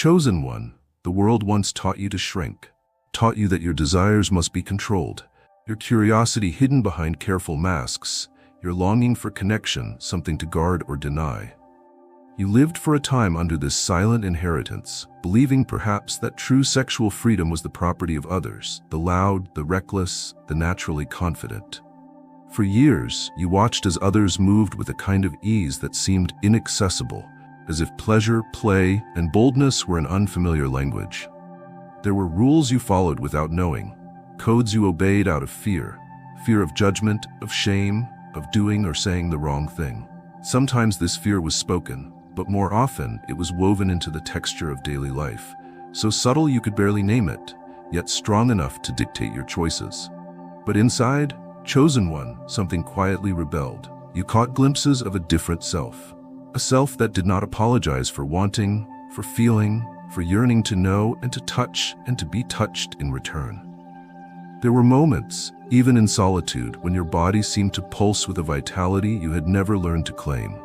Chosen one, the world once taught you to shrink, taught you that your desires must be controlled, your curiosity hidden behind careful masks, your longing for connection something to guard or deny. You lived for a time under this silent inheritance, believing perhaps that true sexual freedom was the property of others, the loud, the reckless, the naturally confident. For years, you watched as others moved with a kind of ease that seemed inaccessible, as if pleasure, play, and boldness were an unfamiliar language. There were rules you followed without knowing, codes you obeyed out of fear of judgment, of shame, of doing or saying the wrong thing. Sometimes this fear was spoken, but more often it was woven into the texture of daily life, so subtle you could barely name it, yet strong enough to dictate your choices. But inside, chosen one, something quietly rebelled. You caught glimpses of a different self, a self that did not apologize for wanting, for feeling, for yearning to know and to touch and to be touched in return. There were moments, even in solitude, when your body seemed to pulse with a vitality you had never learned to claim.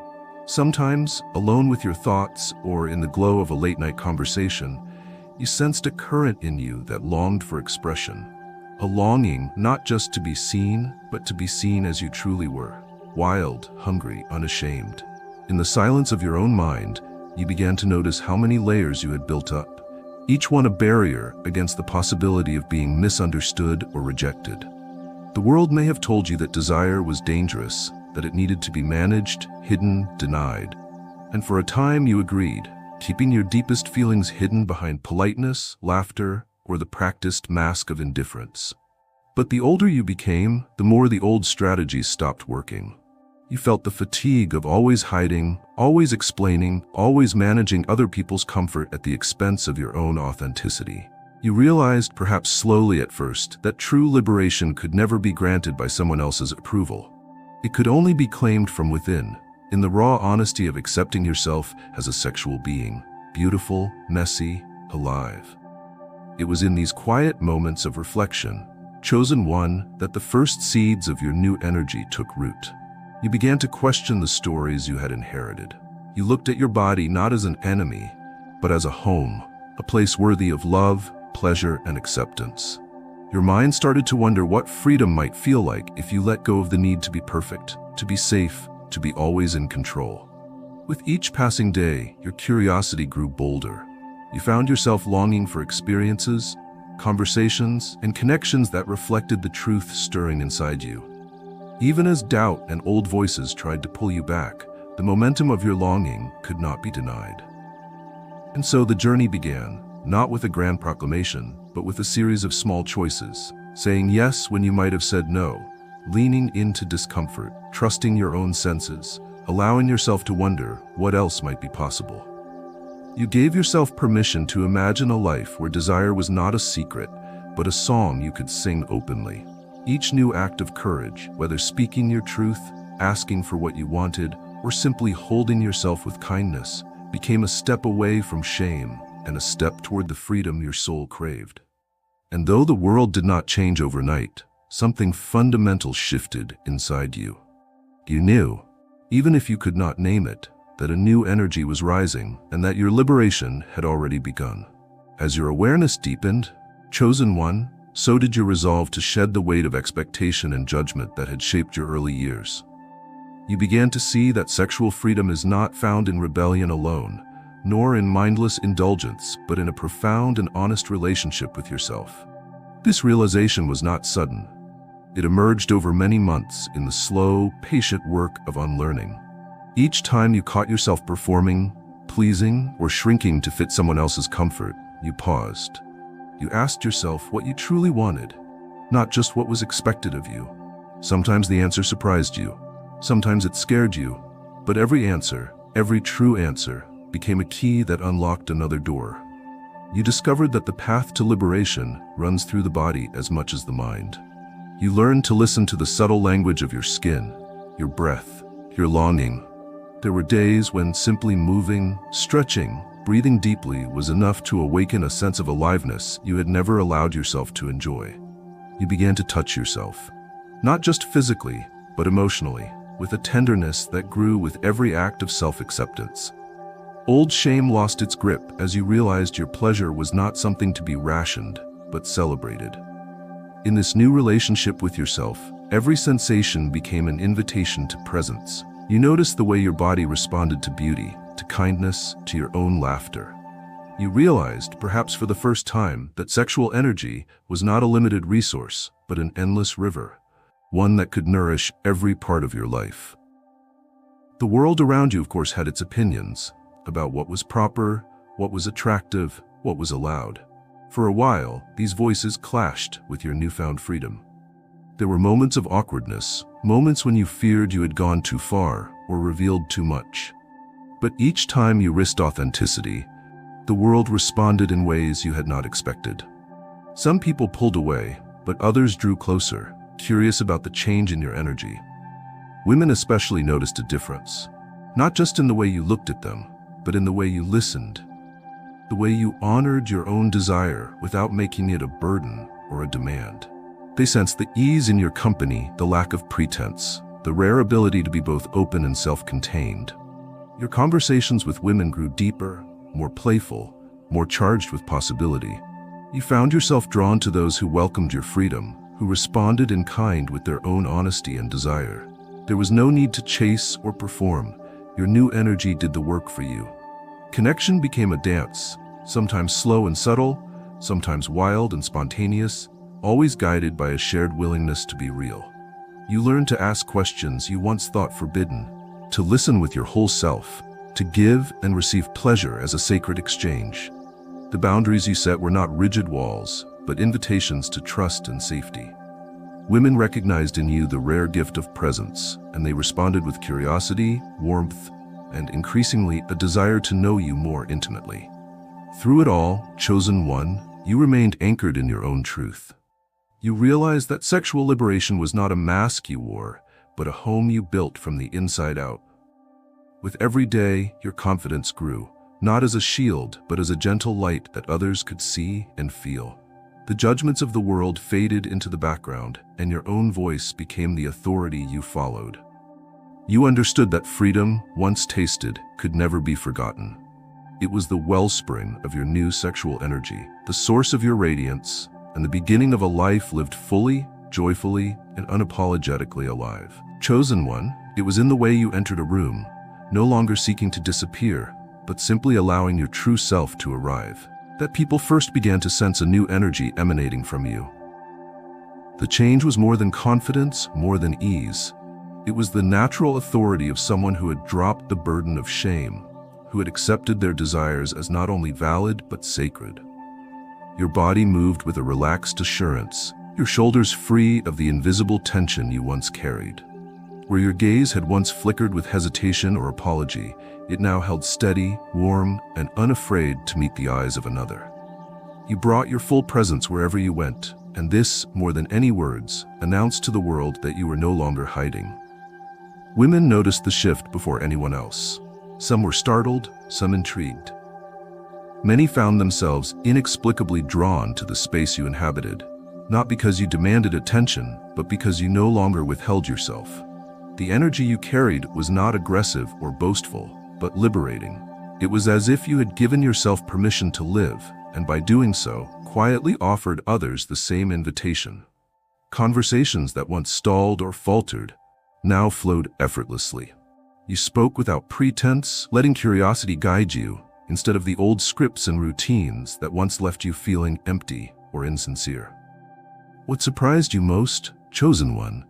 Sometimes, alone with your thoughts or in the glow of a late-night conversation, you sensed a current in you that longed for expression. A longing not just to be seen, but to be seen as you truly were. Wild, hungry, unashamed. In the silence of your own mind, you began to notice how many layers you had built up, each one a barrier against the possibility of being misunderstood or rejected. The world may have told you that desire was dangerous, that it needed to be managed, hidden, denied. And for a time you agreed, keeping your deepest feelings hidden behind politeness, laughter, or the practiced mask of indifference. But the older you became, the more the old strategies stopped working. You felt the fatigue of always hiding, always explaining, always managing other people's comfort at the expense of your own authenticity. You realized, perhaps slowly at first, that true liberation could never be granted by someone else's approval. It could only be claimed from within, in the raw honesty of accepting yourself as a sexual being, beautiful, messy, alive. It was in these quiet moments of reflection, chosen one, that the first seeds of your new energy took root. You began to question the stories you had inherited. You looked at your body not as an enemy, but as a home, a place worthy of love, pleasure, and acceptance. Your mind started to wonder what freedom might feel like if you let go of the need to be perfect, to be safe, to be always in control. With each passing day, your curiosity grew bolder. You found yourself longing for experiences, conversations, and connections that reflected the truth stirring inside you. Even as doubt and old voices tried to pull you back, the momentum of your longing could not be denied. And so the journey began, not with a grand proclamation, but with a series of small choices, saying yes when you might have said no, leaning into discomfort, trusting your own senses, allowing yourself to wonder what else might be possible. You gave yourself permission to imagine a life where desire was not a secret, but a song you could sing openly. Each new act of courage, whether speaking your truth, asking for what you wanted, or simply holding yourself with kindness, became a step away from shame and a step toward the freedom your soul craved. And though the world did not change overnight, something fundamental shifted inside you. You knew, even if you could not name it, that a new energy was rising and that your liberation had already begun. As your awareness deepened, chosen one, so did your resolve to shed the weight of expectation and judgment that had shaped your early years. You began to see that sexual freedom is not found in rebellion alone, nor in mindless indulgence, but in a profound and honest relationship with yourself. This realization was not sudden. It emerged over many months in the slow, patient work of unlearning. Each time you caught yourself performing, pleasing, or shrinking to fit someone else's comfort, you paused. You asked yourself what you truly wanted, not just what was expected of you. Sometimes the answer surprised you. Sometimes it scared you. But every answer, every true answer, became a key that unlocked another door. You discovered that the path to liberation runs through the body as much as the mind. You learned to listen to the subtle language of your skin, your breath, your longing. There were days when simply moving, stretching, breathing deeply was enough to awaken a sense of aliveness you had never allowed yourself to enjoy. You began to touch yourself, not just physically, but emotionally, with a tenderness that grew with every act of self-acceptance. Old shame lost its grip as you realized your pleasure was not something to be rationed, but celebrated. In this new relationship with yourself, every sensation became an invitation to presence. You noticed the way your body responded to beauty, to kindness, to your own laughter. You realized, perhaps for the first time, that sexual energy was not a limited resource, but an endless river, one that could nourish every part of your life. The world around you, of course, had its opinions about what was proper, what was attractive, what was allowed. For a while, these voices clashed with your newfound freedom. There were moments of awkwardness, moments when you feared you had gone too far or revealed too much. But each time you risked authenticity, the world responded in ways you had not expected. Some people pulled away, but others drew closer, curious about the change in your energy. Women especially noticed a difference, not just in the way you looked at them, but in the way you listened, the way you honored your own desire without making it a burden or a demand. They sensed the ease in your company, the lack of pretense, the rare ability to be both open and self-contained. Your conversations with women grew deeper, more playful, more charged with possibility. You found yourself drawn to those who welcomed your freedom, who responded in kind with their own honesty and desire. There was no need to chase or perform. Your new energy did the work for you. Connection became a dance, sometimes slow and subtle, sometimes wild and spontaneous, always guided by a shared willingness to be real. You learned to ask questions you once thought forbidden, to listen with your whole self, to give and receive pleasure as a sacred exchange. The boundaries you set were not rigid walls, but invitations to trust and safety. Women recognized in you the rare gift of presence, and they responded with curiosity, warmth, and increasingly a desire to know you more intimately. Through it all, chosen one, you remained anchored in your own truth. You realized that sexual liberation was not a mask you wore, but a home you built from the inside out. With every day, your confidence grew, not as a shield, but as a gentle light that others could see and feel. The judgments of the world faded into the background, and your own voice became the authority you followed. You understood that freedom, once tasted, could never be forgotten. It was the wellspring of your new sexual energy, the source of your radiance, and the beginning of a life lived fully, joyfully, and unapologetically alive. Chosen one, it was in the way you entered a room, no longer seeking to disappear, but simply allowing your true self to arrive, that people first began to sense a new energy emanating from you. The change was more than confidence, more than ease. It was the natural authority of someone who had dropped the burden of shame, who had accepted their desires as not only valid but sacred. Your body moved with a relaxed assurance, your shoulders free of the invisible tension you once carried. Where your gaze had once flickered with hesitation or apology, it now held steady, warm, and unafraid to meet the eyes of another. You brought your full presence wherever you went, and this, more than any words, announced to the world that you were no longer hiding. Women noticed the shift before anyone else. Some were startled, some intrigued. Many found themselves inexplicably drawn to the space you inhabited, not because you demanded attention, but because you no longer withheld yourself. The energy you carried was not aggressive or boastful, but liberating. It was as if you had given yourself permission to live, and by doing so, quietly offered others the same invitation. Conversations that once stalled or faltered now flowed effortlessly. You spoke without pretense, letting curiosity guide you, instead of the old scripts and routines that once left you feeling empty or insincere. What surprised you most, chosen one,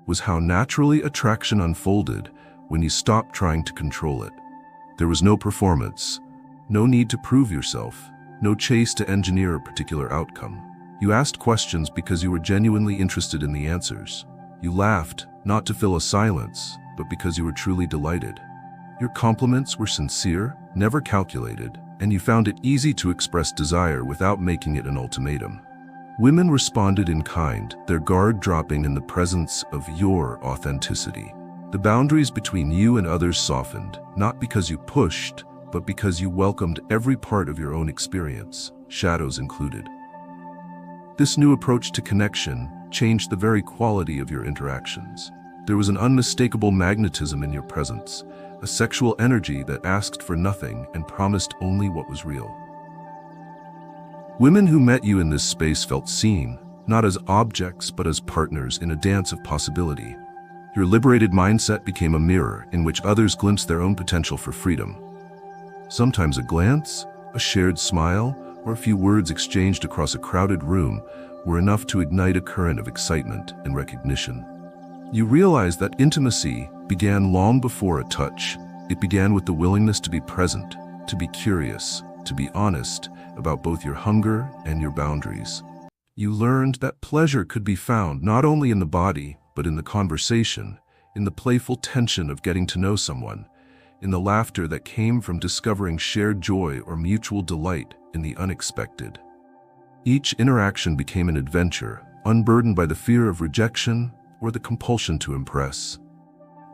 was how naturally attraction unfolded when you stopped trying to control it. There was no performance, no need to prove yourself, no chase to engineer a particular outcome. You asked questions because you were genuinely interested in the answers. You laughed, not to fill a silence, but because you were truly delighted. Your compliments were sincere, never calculated, and you found it easy to express desire without making it an ultimatum. Women responded in kind, their guard dropping in the presence of your authenticity. The boundaries between you and others softened, not because you pushed, but because you welcomed every part of your own experience, shadows included. This new approach to connection changed the very quality of your interactions. There was an unmistakable magnetism in your presence, a sexual energy that asked for nothing and promised only what was real. Women who met you in this space felt seen, not as objects but as partners in a dance of possibility. Your liberated mindset became a mirror in which others glimpsed their own potential for freedom. Sometimes a glance, a shared smile, or a few words exchanged across a crowded room were enough to ignite a current of excitement and recognition. You realized that intimacy began long before a touch. It began with the willingness to be present, to be curious, to be honest about both your hunger and your boundaries. You learned that pleasure could be found not only in the body, but in the conversation, in the playful tension of getting to know someone, in the laughter that came from discovering shared joy or mutual delight in the unexpected. Each interaction became an adventure, unburdened by the fear of rejection or the compulsion to impress.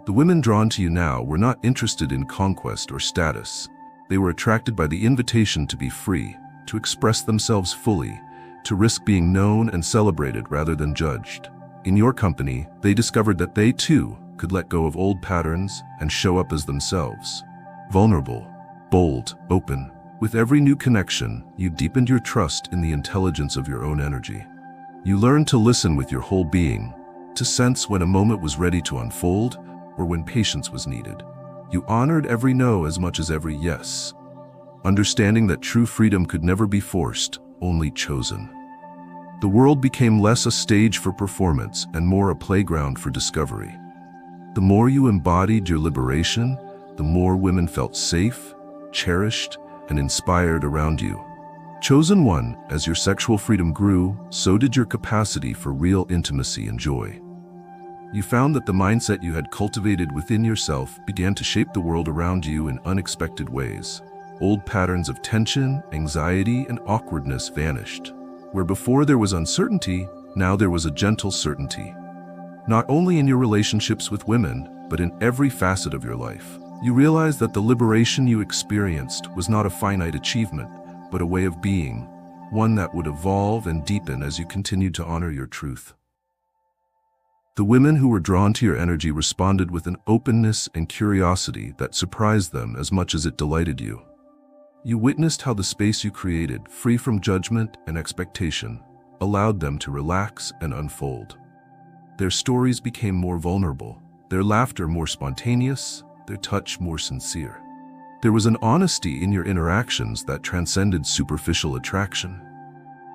The women drawn to you now were not interested in conquest or status. They were attracted by the invitation to be free, to express themselves fully, to risk being known and celebrated rather than judged. In your company, they discovered that they too could let go of old patterns and show up as themselves. Vulnerable, bold, open. With every new connection, you deepened your trust in the intelligence of your own energy. You learned to listen with your whole being, to sense when a moment was ready to unfold or when patience was needed. You honored every no as much as every yes, understanding that true freedom could never be forced, only chosen. The world became less a stage for performance and more a playground for discovery. The more you embodied your liberation, the more women felt safe, cherished, and inspired around you. Chosen one, as your sexual freedom grew, so did your capacity for real intimacy and joy. You found that the mindset you had cultivated within yourself began to shape the world around you in unexpected ways. Old patterns of tension, anxiety, and awkwardness vanished. Where before there was uncertainty, now there was a gentle certainty. Not only in your relationships with women, but in every facet of your life. You realized that the liberation you experienced was not a finite achievement, but a way of being, one that would evolve and deepen as you continued to honor your truth. The women who were drawn to your energy responded with an openness and curiosity that surprised them as much as it delighted you. You witnessed how the space you created, free from judgment and expectation, allowed them to relax and unfold. Their stories became more vulnerable, their laughter more spontaneous, their touch more sincere. There was an honesty in your interactions that transcended superficial attraction.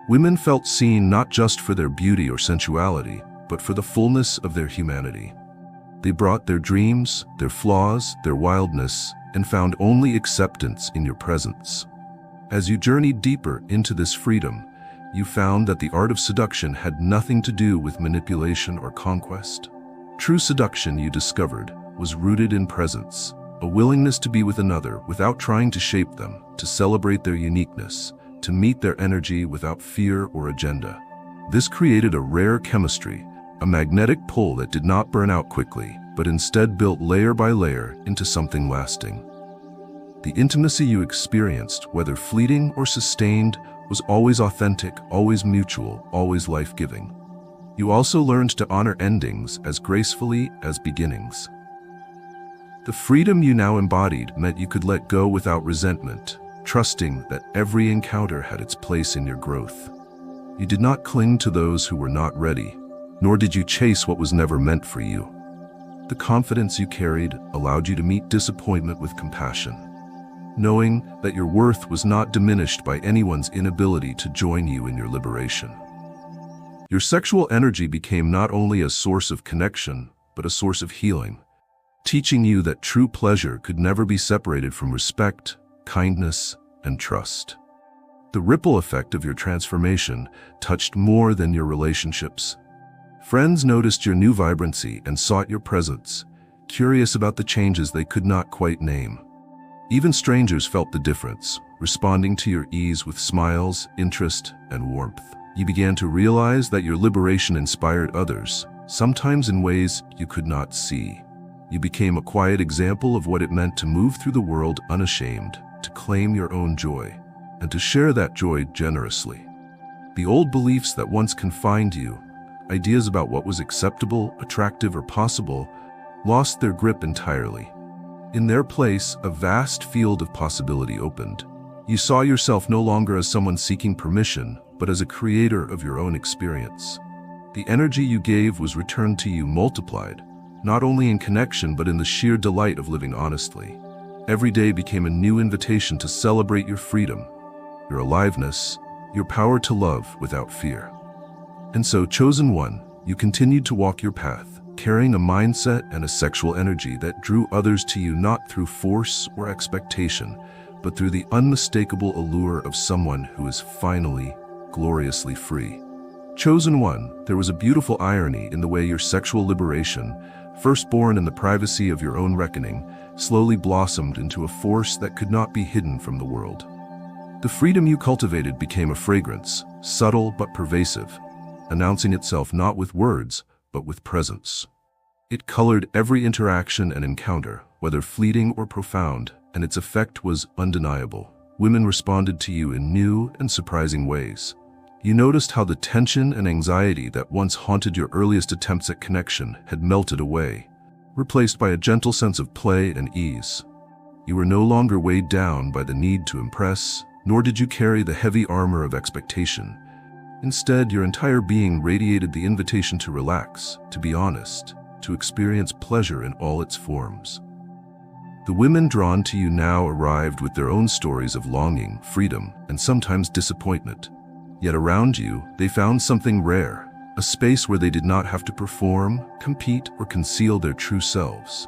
Women felt seen not just for their beauty or sensuality, but for the fullness of their humanity. They brought their dreams, their flaws, their wildness, and found only acceptance in your presence. As you journeyed deeper into this freedom, you found that the art of seduction had nothing to do with manipulation or conquest. True seduction, you discovered, was rooted in presence, a willingness to be with another without trying to shape them, to celebrate their uniqueness, to meet their energy without fear or agenda. This created a rare chemistry, a magnetic pull that did not burn out quickly, but instead built layer by layer into something lasting. The intimacy you experienced, whether fleeting or sustained, was always authentic, always mutual, always life-giving. You also learned to honor endings as gracefully as beginnings. The freedom you now embodied meant you could let go without resentment, trusting that every encounter had its place in your growth. You did not cling to those who were not ready, nor did you chase what was never meant for you. The confidence you carried allowed you to meet disappointment with compassion, knowing that your worth was not diminished by anyone's inability to join you in your liberation. Your sexual energy became not only a source of connection, but a source of healing, teaching you that true pleasure could never be separated from respect, kindness, and trust. The ripple effect of your transformation touched more than your relationships. Friends noticed your new vibrancy and sought your presence, curious about the changes they could not quite name. Even strangers felt the difference, responding to your ease with smiles, interest, and warmth. You began to realize that your liberation inspired others, sometimes in ways you could not see. You became a quiet example of what it meant to move through the world unashamed, to claim your own joy, and to share that joy generously. The old beliefs that once confined you, ideas about what was acceptable, attractive, or possible lost their grip entirely. In their place, a vast field of possibility opened. You saw yourself no longer as someone seeking permission, but as a creator of your own experience. The energy you gave was returned to you multiplied, not only in connection but in the sheer delight of living honestly. Every day became a new invitation to celebrate your freedom, your aliveness, your power to love without fear. And so, chosen one, you continued to walk your path, carrying a mindset and a sexual energy that drew others to you not through force or expectation, but through the unmistakable allure of someone who is finally, gloriously free. Chosen one, there was a beautiful irony in the way your sexual liberation, first born in the privacy of your own reckoning, slowly blossomed into a force that could not be hidden from the world. The freedom you cultivated became a fragrance, subtle but pervasive, announcing itself not with words, but with presence. It colored every interaction and encounter, whether fleeting or profound, and its effect was undeniable. Women responded to you in new and surprising ways. You noticed how the tension and anxiety that once haunted your earliest attempts at connection had melted away, replaced by a gentle sense of play and ease. You were no longer weighed down by the need to impress, nor did you carry the heavy armor of expectation. Instead, your entire being radiated the invitation to relax, to be honest, to experience pleasure in all its forms. The women drawn to you now arrived with their own stories of longing, freedom, and sometimes disappointment. Yet around you, they found something rare, a space where they did not have to perform, compete, or conceal their true selves.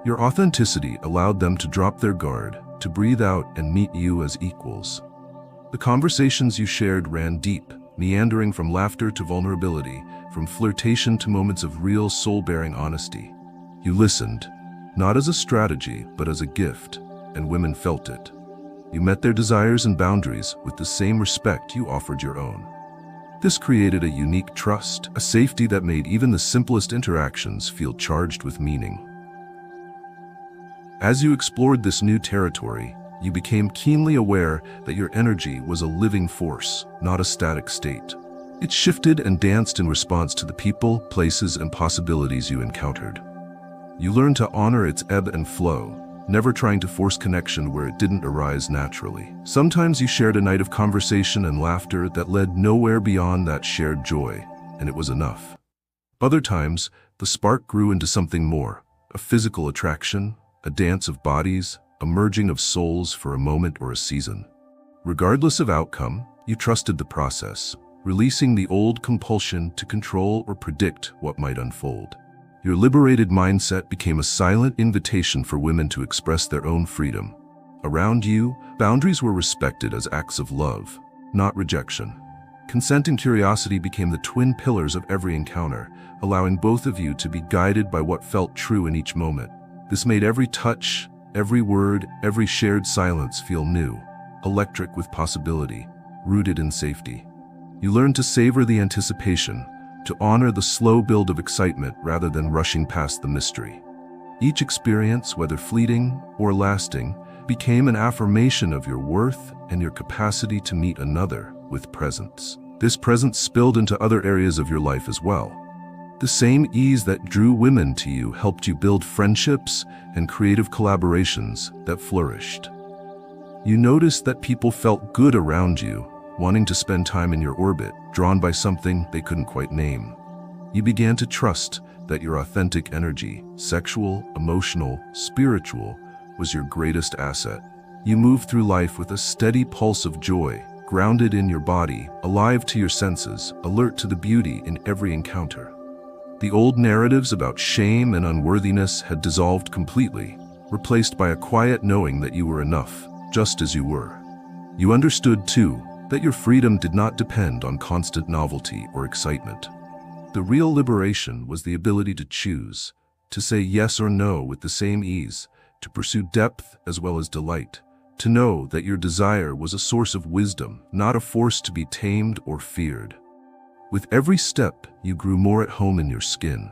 Your authenticity allowed them to drop their guard, to breathe out and meet you as equals. The conversations you shared ran deep, meandering from laughter to vulnerability, from flirtation to moments of real soul-bearing honesty. You listened, not as a strategy, but as a gift, and women felt it. You met their desires and boundaries with the same respect you offered your own. This created a unique trust, a safety that made even the simplest interactions feel charged with meaning. As you explored this new territory, you became keenly aware that your energy was a living force, not a static state. It shifted and danced in response to the people, places, and possibilities you encountered. You learned to honor its ebb and flow, never trying to force connection where it didn't arise naturally. Sometimes you shared a night of conversation and laughter that led nowhere beyond that shared joy, and it was enough. Other times, the spark grew into something more, a physical attraction, a dance of bodies, a merging of souls for a moment or a season. Regardless of outcome, you trusted the process, releasing the old compulsion to control or predict what might unfold. Your liberated mindset became a silent invitation for women to express their own freedom. Around you, boundaries were respected as acts of love, not rejection. Consent and curiosity became the twin pillars of every encounter, allowing both of you to be guided by what felt true in each moment. This made every touch, every word, every shared silence feel new, electric with possibility, rooted in safety. You learned to savor the anticipation, to honor the slow build of excitement rather than rushing past the mystery. Each experience, whether fleeting or lasting, became an affirmation of your worth and your capacity to meet another with presence. This presence spilled into other areas of your life as well. The same ease that drew women to you helped you build friendships and creative collaborations that flourished. You noticed that people felt good around you, wanting to spend time in your orbit, drawn by something they couldn't quite name. You began to trust that your authentic energy, sexual, emotional, spiritual, was your greatest asset. You moved through life with a steady pulse of joy, grounded in your body, alive to your senses, alert to the beauty in every encounter. The old narratives about shame and unworthiness had dissolved completely, replaced by a quiet knowing that you were enough, just as you were. You understood, too, that your freedom did not depend on constant novelty or excitement. The real liberation was the ability to choose, to say yes or no with the same ease, to pursue depth as well as delight, to know that your desire was a source of wisdom, not a force to be tamed or feared. With every step, you grew more at home in your skin,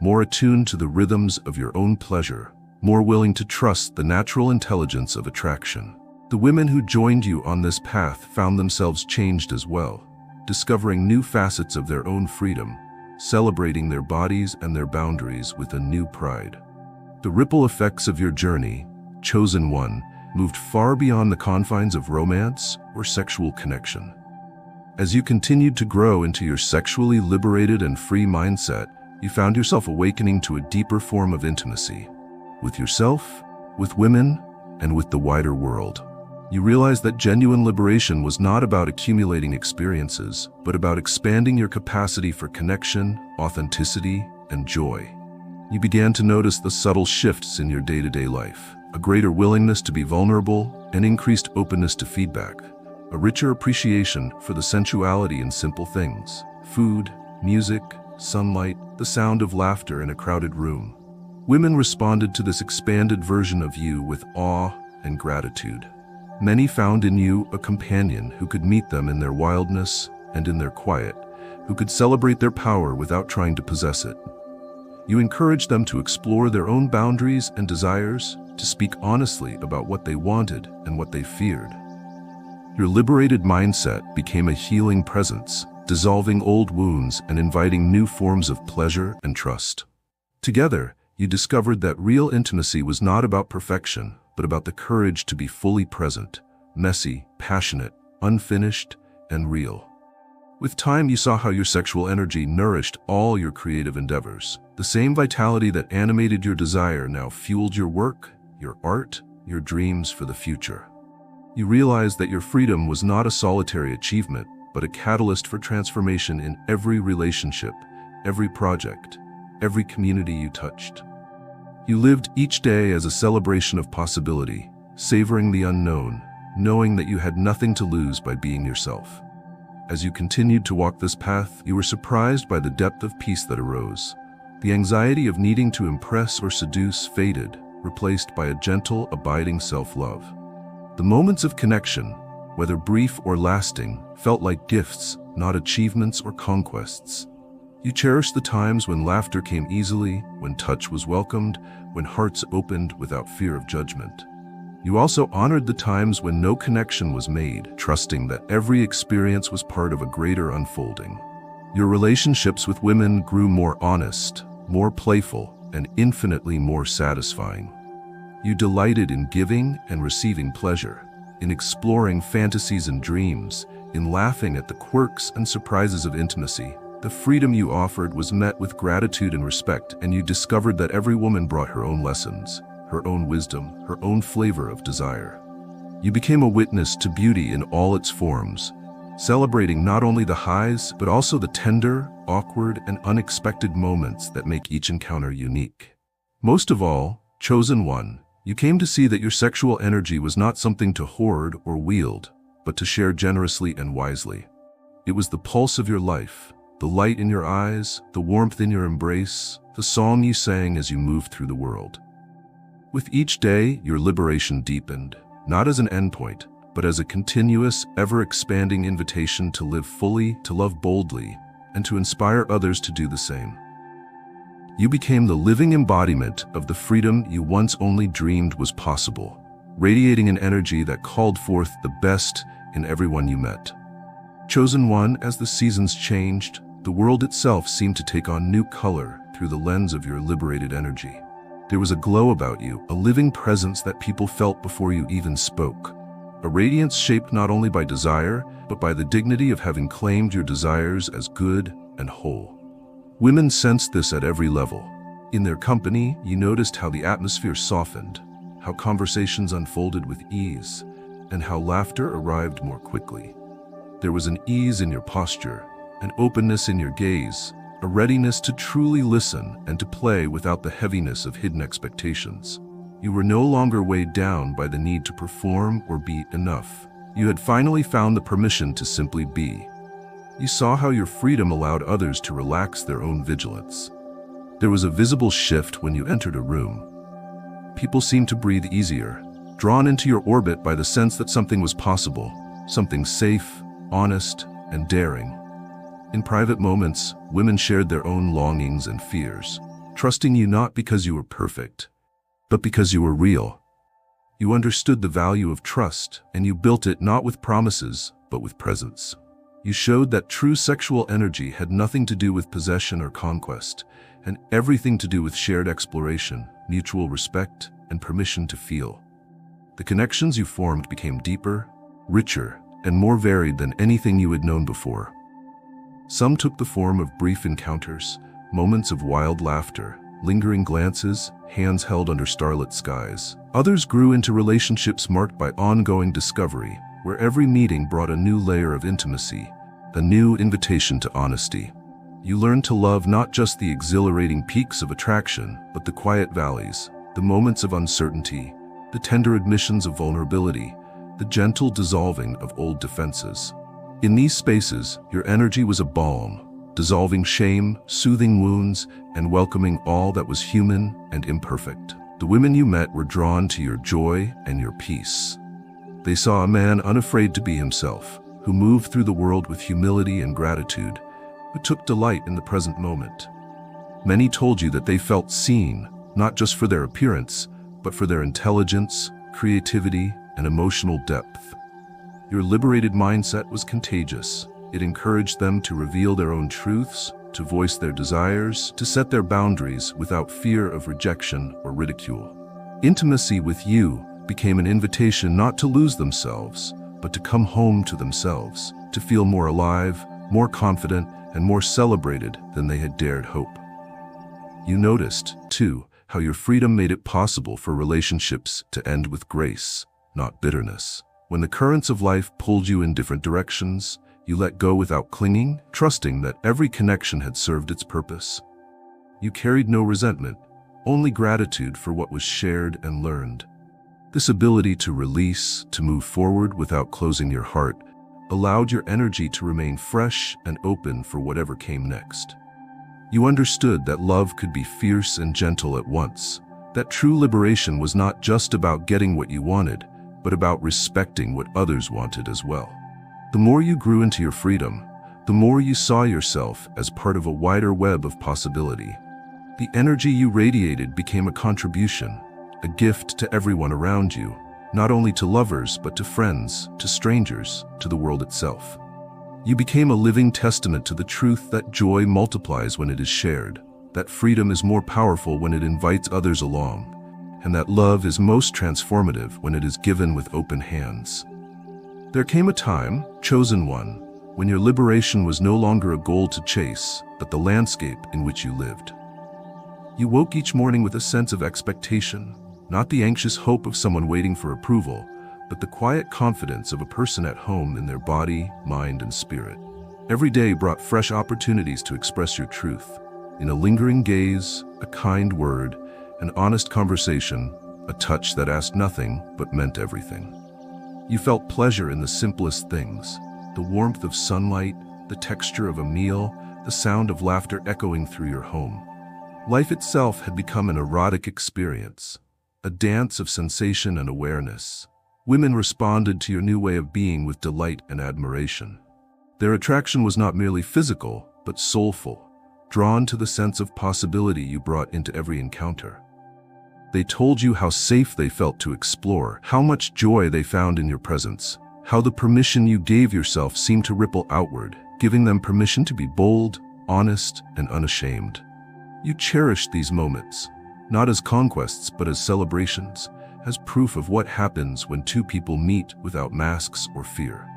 more attuned to the rhythms of your own pleasure, more willing to trust the natural intelligence of attraction. The women who joined you on this path found themselves changed as well, discovering new facets of their own freedom, celebrating their bodies and their boundaries with a new pride. The ripple effects of your journey, chosen one, moved far beyond the confines of romance or sexual connection. As you continued to grow into your sexually liberated and free mindset, you found yourself awakening to a deeper form of intimacy, with yourself, with women, and with the wider world. You realized that genuine liberation was not about accumulating experiences, but about expanding your capacity for connection, authenticity, and joy. You began to notice the subtle shifts in your day-to-day life, a greater willingness to be vulnerable, an increased openness to feedback, a richer appreciation for the sensuality in simple things: food, music, sunlight, the sound of laughter in a crowded room. Women responded to this expanded version of you with awe and gratitude. Many found in you a companion who could meet them in their wildness and in their quiet, who could celebrate their power without trying to possess it. You encouraged them to explore their own boundaries and desires, to speak honestly about what they wanted and what they feared. Your liberated mindset became a healing presence, dissolving old wounds and inviting new forms of pleasure and trust. Together, you discovered that real intimacy was not about perfection, but about the courage to be fully present, messy, passionate, unfinished, and real. With time, you saw how your sexual energy nourished all your creative endeavors. The same vitality that animated your desire now fueled your work, your art, your dreams for the future. You realized that your freedom was not a solitary achievement, but a catalyst for transformation in every relationship, every project, every community you touched. You lived each day as a celebration of possibility, savoring the unknown, knowing that you had nothing to lose by being yourself. As you continued to walk this path, you were surprised by the depth of peace that arose. The anxiety of needing to impress or seduce faded, replaced by a gentle, abiding self-love. The moments of connection, whether brief or lasting, felt like gifts, not achievements or conquests. You cherished the times when laughter came easily, when touch was welcomed, when hearts opened without fear of judgment. You also honored the times when no connection was made, trusting that every experience was part of a greater unfolding. Your relationships with women grew more honest, more playful, and infinitely more satisfying. You delighted in giving and receiving pleasure, in exploring fantasies and dreams, in laughing at the quirks and surprises of intimacy. The freedom you offered was met with gratitude and respect, and you discovered that every woman brought her own lessons, her own wisdom, her own flavor of desire. You became a witness to beauty in all its forms, celebrating not only the highs, but also the tender, awkward, and unexpected moments that make each encounter unique. Most of all, chosen one, you came to see that your sexual energy was not something to hoard or wield, but to share generously and wisely. It was the pulse of your life, the light in your eyes, the warmth in your embrace, the song you sang as you moved through the world. With each day, your liberation deepened, not as an endpoint, but as a continuous, ever-expanding invitation to live fully, to love boldly, and to inspire others to do the same. You became the living embodiment of the freedom you once only dreamed was possible, radiating an energy that called forth the best in everyone you met. Chosen one, as the seasons changed, the world itself seemed to take on new color through the lens of your liberated energy. There was a glow about you, a living presence that people felt before you even spoke. A radiance shaped not only by desire, but by the dignity of having claimed your desires as good and whole. Women sensed this at every level. In their company, you noticed how the atmosphere softened, how conversations unfolded with ease, and how laughter arrived more quickly. There was an ease in your posture, an openness in your gaze, a readiness to truly listen and to play without the heaviness of hidden expectations. You were no longer weighed down by the need to perform or be enough. You had finally found the permission to simply be. You saw how your freedom allowed others to relax their own vigilance. There was a visible shift when you entered a room. People seemed to breathe easier, drawn into your orbit by the sense that something was possible, something safe, honest, and daring. In private moments, women shared their own longings and fears, trusting you not because you were perfect, but because you were real. You understood the value of trust, and you built it not with promises, but with presence. You showed that true sexual energy had nothing to do with possession or conquest, and everything to do with shared exploration, mutual respect, and permission to feel. The connections you formed became deeper, richer, and more varied than anything you had known before. Some took the form of brief encounters, moments of wild laughter, lingering glances, hands held under starlit skies. Others grew into relationships marked by ongoing discovery, where every meeting brought a new layer of intimacy, a new invitation to honesty. You learned to love not just the exhilarating peaks of attraction, but the quiet valleys, the moments of uncertainty, the tender admissions of vulnerability, the gentle dissolving of old defenses. In these spaces, your energy was a balm, dissolving shame, soothing wounds, and welcoming all that was human and imperfect. The women you met were drawn to your joy and your peace. They saw a man unafraid to be himself, who moved through the world with humility and gratitude, who took delight in the present moment. Many told you that they felt seen, not just for their appearance, but for their intelligence, creativity, and emotional depth. Your liberated mindset was contagious. It encouraged them to reveal their own truths, to voice their desires, to set their boundaries without fear of rejection or ridicule. Intimacy with you became an invitation not to lose themselves, but to come home to themselves, to feel more alive, more confident, and more celebrated than they had dared hope. You noticed, too, how your freedom made it possible for relationships to end with grace, not bitterness. When the currents of life pulled you in different directions, you let go without clinging, trusting that every connection had served its purpose. You carried no resentment, only gratitude for what was shared and learned. This ability to release, to move forward without closing your heart, allowed your energy to remain fresh and open for whatever came next. You understood that love could be fierce and gentle at once, that true liberation was not just about getting what you wanted, but about respecting what others wanted as well. The more you grew into your freedom, the more you saw yourself as part of a wider web of possibility. The energy you radiated became a contribution, a gift to everyone around you, not only to lovers but to friends, to strangers, to the world itself. You became a living testament to the truth that joy multiplies when it is shared, that freedom is more powerful when it invites others along, and that love is most transformative when it is given with open hands. There came a time, chosen one, when your liberation was no longer a goal to chase, but the landscape in which you lived. You woke each morning with a sense of expectation, not the anxious hope of someone waiting for approval, but the quiet confidence of a person at home in their body, mind, and spirit. Every day brought fresh opportunities to express your truth. In a lingering gaze, a kind word, an honest conversation, a touch that asked nothing but meant everything. You felt pleasure in the simplest things, the warmth of sunlight, the texture of a meal, the sound of laughter echoing through your home. Life itself had become an erotic experience, a dance of sensation and awareness. Women responded to your new way of being with delight and admiration. Their attraction was not merely physical, but soulful, drawn to the sense of possibility you brought into every encounter. They told you how safe they felt to explore, how much joy they found in your presence, how the permission you gave yourself seemed to ripple outward, giving them permission to be bold, honest, and unashamed. You cherished these moments, not as conquests but as celebrations, as proof of what happens when two people meet without masks or fear.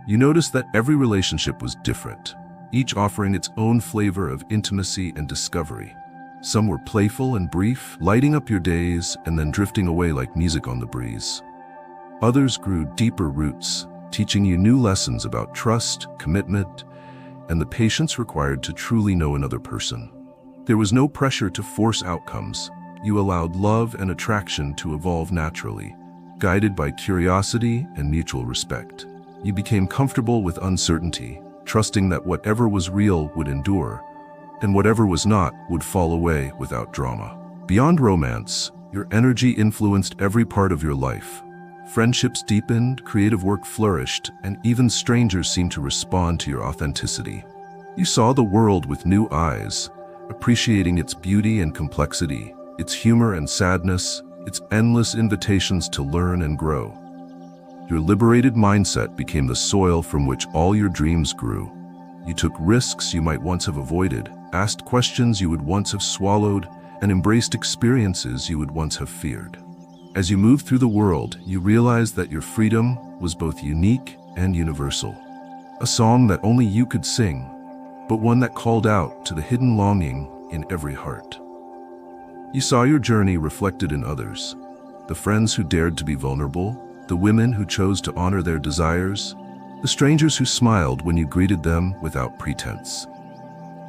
You noticed that every relationship was different, each offering its own flavor of intimacy and discovery. Some were playful and brief, lighting up your days and then drifting away like music on the breeze. Others grew deeper roots, teaching you new lessons about trust, commitment, and the patience required to truly know another person. There was no pressure to force outcomes. You allowed love and attraction to evolve naturally, guided by curiosity and mutual respect. You became comfortable with uncertainty, trusting that whatever was real would endure, and whatever was not would fall away without drama. Beyond romance, your energy influenced every part of your life. Friendships deepened, creative work flourished, and even strangers seemed to respond to your authenticity. You saw the world with new eyes, appreciating its beauty and complexity, its humor and sadness, its endless invitations to learn and grow. Your liberated mindset became the soil from which all your dreams grew. You took risks you might once have avoided, asked questions you would once have swallowed, and embraced experiences you would once have feared. As you moved through the world, you realized that your freedom was both unique and universal. A song that only you could sing, but one that called out to the hidden longing in every heart. You saw your journey reflected in others, the friends who dared to be vulnerable, the women who chose to honor their desires, the strangers who smiled when you greeted them without pretense.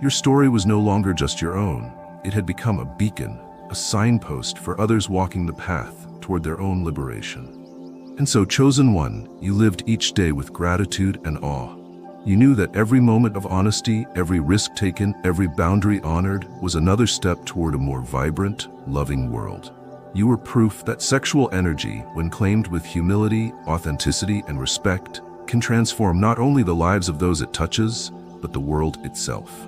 Your story was no longer just your own. It had become a beacon, a signpost for others walking the path toward their own liberation. And so, chosen one, you lived each day with gratitude and awe. You knew that every moment of honesty, every risk taken, every boundary honored was another step toward a more vibrant, loving world. You were proof that sexual energy, when claimed with humility, authenticity, and respect, can transform not only the lives of those it touches, but the world itself.